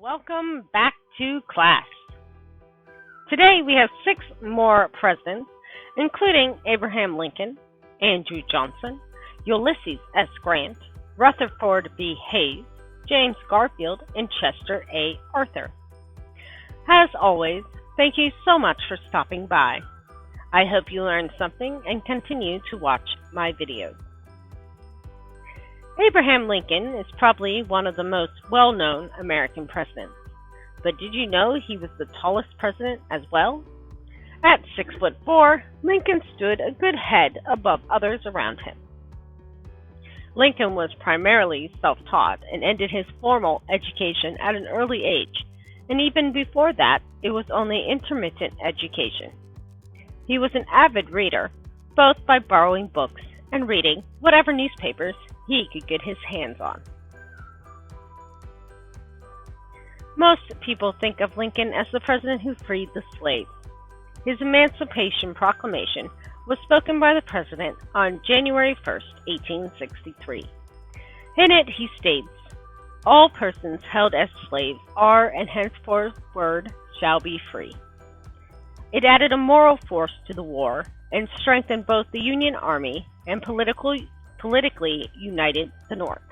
Welcome back to class. Today we have 6 more presidents, including Abraham Lincoln, Andrew Johnson, Ulysses S. Grant, Rutherford B. Hayes, James Garfield, and Chester A. Arthur. As always, thank you so much for stopping by. I hope you learned something and continue to watch my videos. Abraham Lincoln is probably one of the most well-known American presidents. But did you know he was the tallest president as well? At 6'4", Lincoln stood a good head above others around him. Lincoln was primarily self-taught and ended his formal education at an early age, and even before that, it was only intermittent education. He was an avid reader, both by borrowing books and reading whatever newspapers he could get his hands on. Most people think of Lincoln as the president who freed the slaves. His Emancipation Proclamation was spoken by the president on January 1st, 1863. In it, he states, "All persons held as slaves are and henceforward shall be free." It added a moral force to the war and strengthened both the Union Army and politically united the North.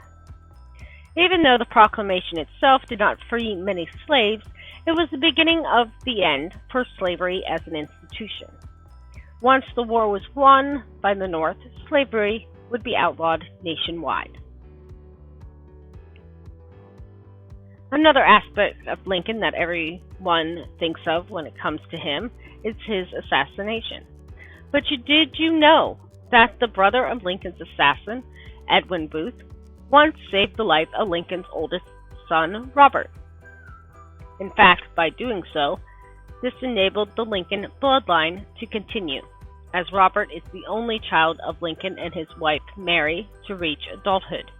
Even though the proclamation itself did not free many slaves, it was the beginning of the end for slavery as an institution. Once the war was won by the North, slavery would be outlawed nationwide. Another aspect of Lincoln that everyone thinks of when it comes to him is his assassination. But did you know that the brother of Lincoln's assassin, Edwin Booth, once saved the life of Lincoln's oldest son, Robert? In fact, by doing so, this enabled the Lincoln bloodline to continue, as Robert is the only child of Lincoln and his wife, Mary, to reach adulthood.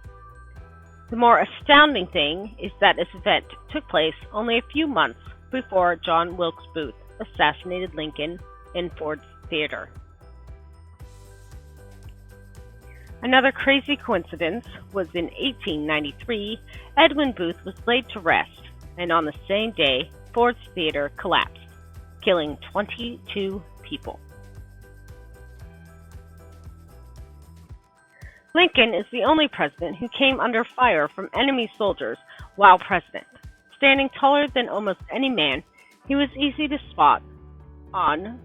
The more astounding thing is that this event took place only a few months before John Wilkes Booth assassinated Lincoln in Ford's Theater. Another crazy coincidence was in 1893, Edwin Booth was laid to rest, and on the same day, Ford's Theater collapsed, killing 22 people. Lincoln is the only president who came under fire from enemy soldiers while president. Standing taller than almost any man, he was easy to spot on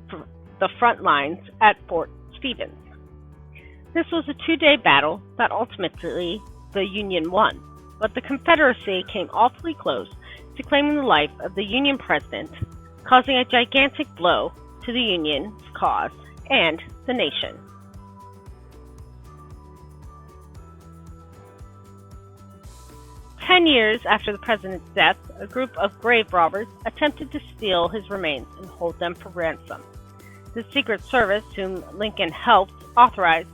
the front lines at Fort Stevens. This was a 2-day battle that ultimately the Union won, but the Confederacy came awfully close to claiming the life of the Union president, causing a gigantic blow to the Union's cause and the nation. 10 years after the president's death, a group of grave robbers attempted to steal his remains and hold them for ransom. The Secret Service, whom Lincoln helped authorize,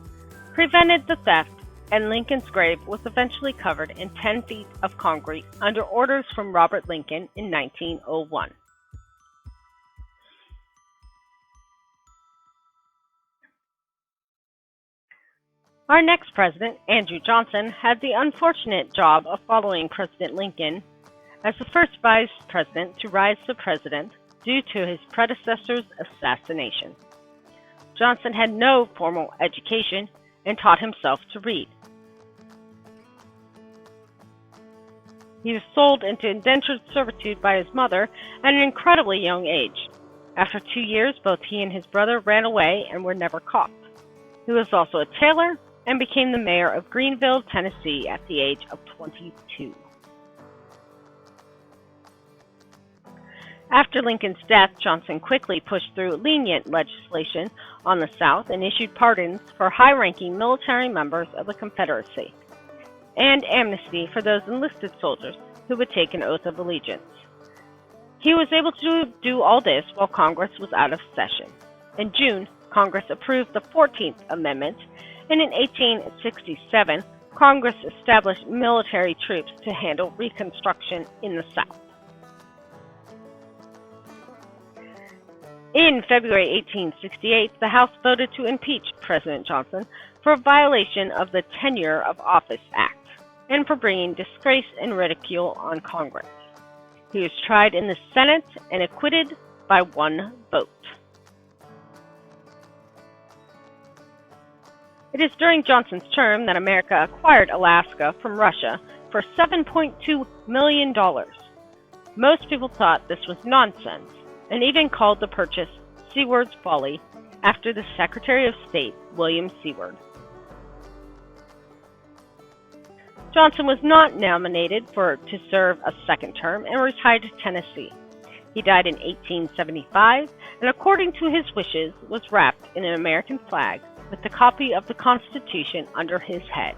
prevented the theft, and Lincoln's grave was eventually covered in 10 feet of concrete under orders from Robert Lincoln in 1901. Our next president, Andrew Johnson, had the unfortunate job of following President Lincoln as the first vice president to rise to president due to his predecessor's assassination. Johnson had no formal education and taught himself to read. He was sold into indentured servitude by his mother at an incredibly young age. After 2 years, both he and his brother ran away and were never caught. He was also a tailor and became the mayor of Greenville, Tennessee at the age of 22. After Lincoln's death, Johnson quickly pushed through lenient legislation on the South and issued pardons for high-ranking military members of the Confederacy, and amnesty for those enlisted soldiers who would take an oath of allegiance. He was able to do all this while Congress was out of session. In June, Congress approved the 14th Amendment, and in 1867, Congress established military troops to handle Reconstruction in the South. In February 1868, the House voted to impeach President Johnson for a violation of the Tenure of Office Act and for bringing disgrace and ridicule on Congress. He was tried in the Senate and acquitted by one vote. It is during Johnson's term that America acquired Alaska from Russia for $7.2 million. Most people thought this was nonsense, and even called the purchase Seward's Folly, after the Secretary of State, William Seward. Johnson was not nominated to serve a second term and retired to Tennessee. He died in 1875, and according to his wishes, was wrapped in an American flag with a copy of the Constitution under his head.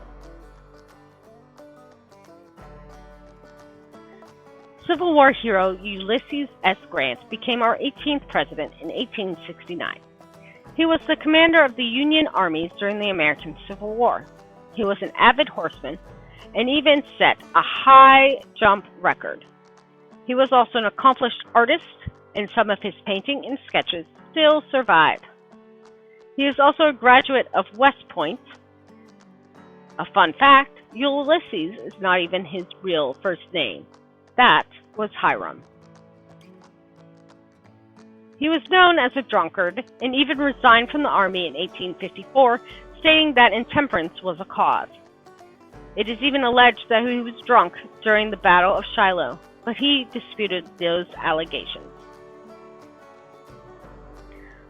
Civil War hero Ulysses S. Grant became our 18th president in 1869. He was the commander of the Union armies during the American Civil War. He was an avid horseman and even set a high jump record. He was also an accomplished artist, and some of his painting and sketches still survive. He is also a graduate of West Point. A fun fact, Ulysses is not even his real first name. That was Hiram. He was known as a drunkard and even resigned from the army in 1854, stating that intemperance was a cause. It is even alleged that he was drunk during the Battle of Shiloh, but he disputed those allegations.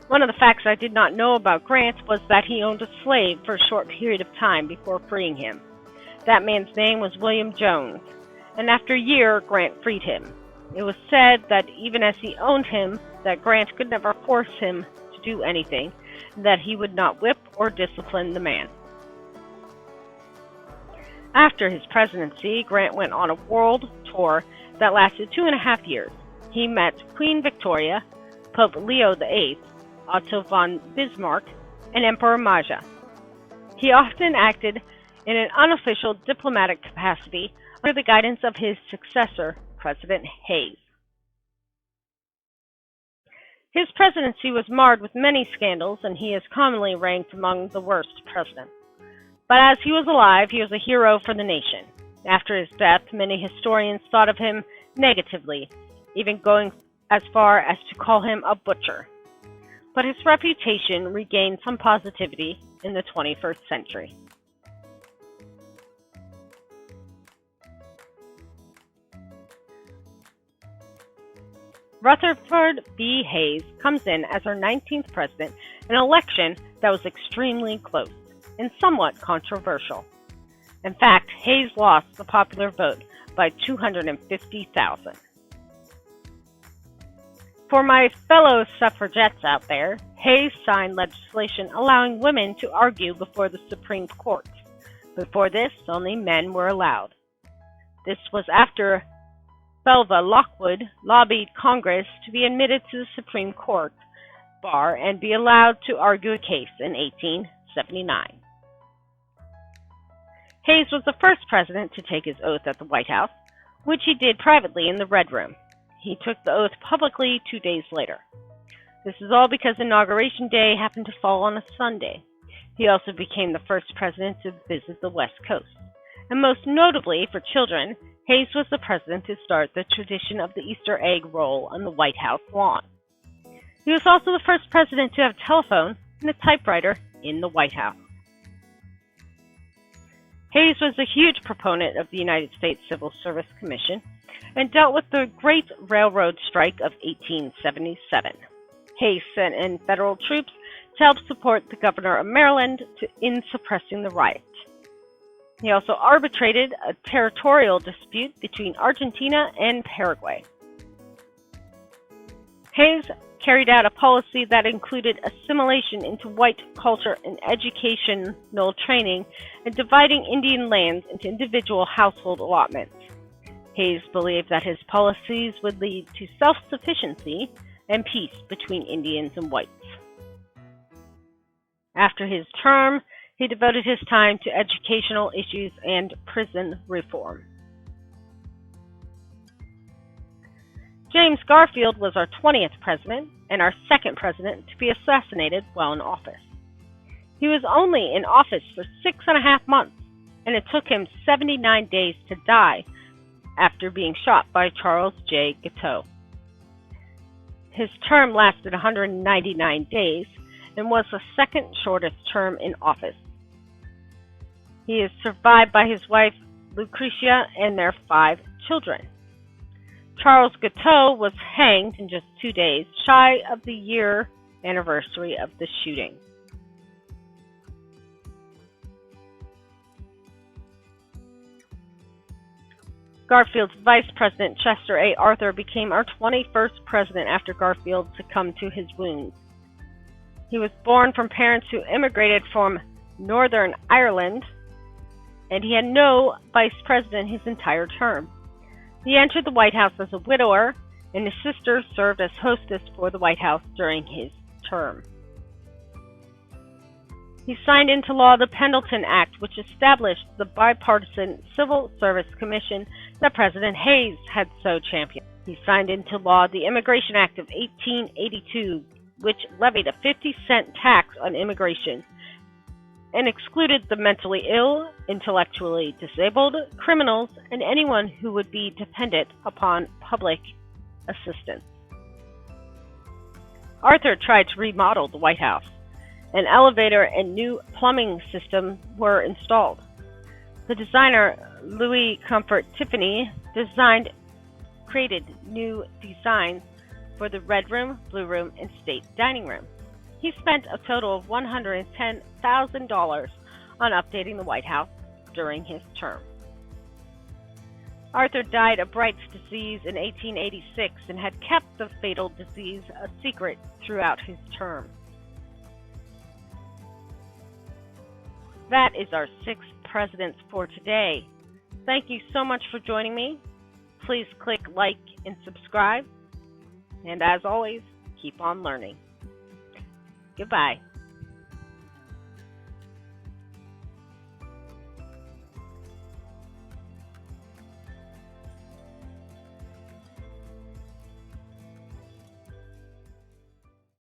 One of the facts I did not know about Grant was that he owned a slave for a short period of time before freeing him. That man's name was William Jones, and after a year, Grant freed him. It was said that even as he owned him, that Grant could never force him to do anything, and that he would not whip or discipline the man. After his presidency, Grant went on a world tour that lasted 2.5 years. He met Queen Victoria, Pope Leo VIII, Otto von Bismarck, and Emperor Maja. He often acted in an unofficial diplomatic capacity under the guidance of his successor, President Hayes. His presidency was marred with many scandals, and he is commonly ranked among the worst presidents. But as he was alive, he was a hero for the nation. After his death, many historians thought of him negatively, even going as far as to call him a butcher. But his reputation regained some positivity in the 21st century. Rutherford B. Hayes comes in as our 19th president, an election that was extremely close and somewhat controversial. In fact, Hayes lost the popular vote by 250,000. For my fellow suffragettes out there, Hayes signed legislation allowing women to argue before the Supreme Court. Before this, only men were allowed. This was after Belva Lockwood lobbied Congress to be admitted to the Supreme Court bar and be allowed to argue a case in 1879. Hayes was the first president to take his oath at the White House, which he did privately in the Red Room. He took the oath publicly 2 days later. This is all because Inauguration Day happened to fall on a Sunday. He also became the first president to visit the West Coast. And most notably for children, Hayes was the president to start the tradition of the Easter egg roll on the White House lawn. He was also the first president to have a telephone and a typewriter in the White House. Hayes was a huge proponent of the United States Civil Service Commission and dealt with the Great Railroad Strike of 1877. Hayes sent in federal troops to help support the governor of Maryland in suppressing the riot. He also arbitrated a territorial dispute between Argentina and Paraguay. Hayes carried out a policy that included assimilation into white culture and educational training and dividing Indian lands into individual household allotments. Hayes believed that his policies would lead to self-sufficiency and peace between Indians and whites. After his term, he devoted his time to educational issues and prison reform. James Garfield was our 20th president and our second president to be assassinated while in office. He was only in office for 6.5 months, and it took him 79 days to die after being shot by Charles J. Guiteau. His term lasted 199 days and was the second shortest term in office. He is survived by his wife Lucretia and their 5 children. Charles Guiteau was hanged in just 2 days, shy of the year anniversary of the shooting. Garfield's vice president, Chester A. Arthur, became our 21st president after Garfield succumbed to his wounds. He was born from parents who immigrated from Northern Ireland, and he had no vice president his entire term. He entered the White House as a widower, and his sister served as hostess for the White House during his term. He signed into law the Pendleton Act, which established the bipartisan Civil Service Commission that President Hayes had so championed. He signed into law the Immigration Act of 1882, which levied a 50-cent tax on immigration and excluded the mentally ill, intellectually disabled, criminals, and anyone who would be dependent upon public assistance. Arthur tried to remodel the White House. An elevator and new plumbing system were installed. The designer Louis Comfort Tiffany created new designs for the Red Room, Blue Room, and State Dining Room. He spent a total of $110,000 on updating the White House during his term. Arthur died of Bright's disease in 1886 and had kept the fatal disease a secret throughout his term. That is our 6 presidents for today. Thank you so much for joining me. Please click like and subscribe. And as always, keep on learning. Goodbye.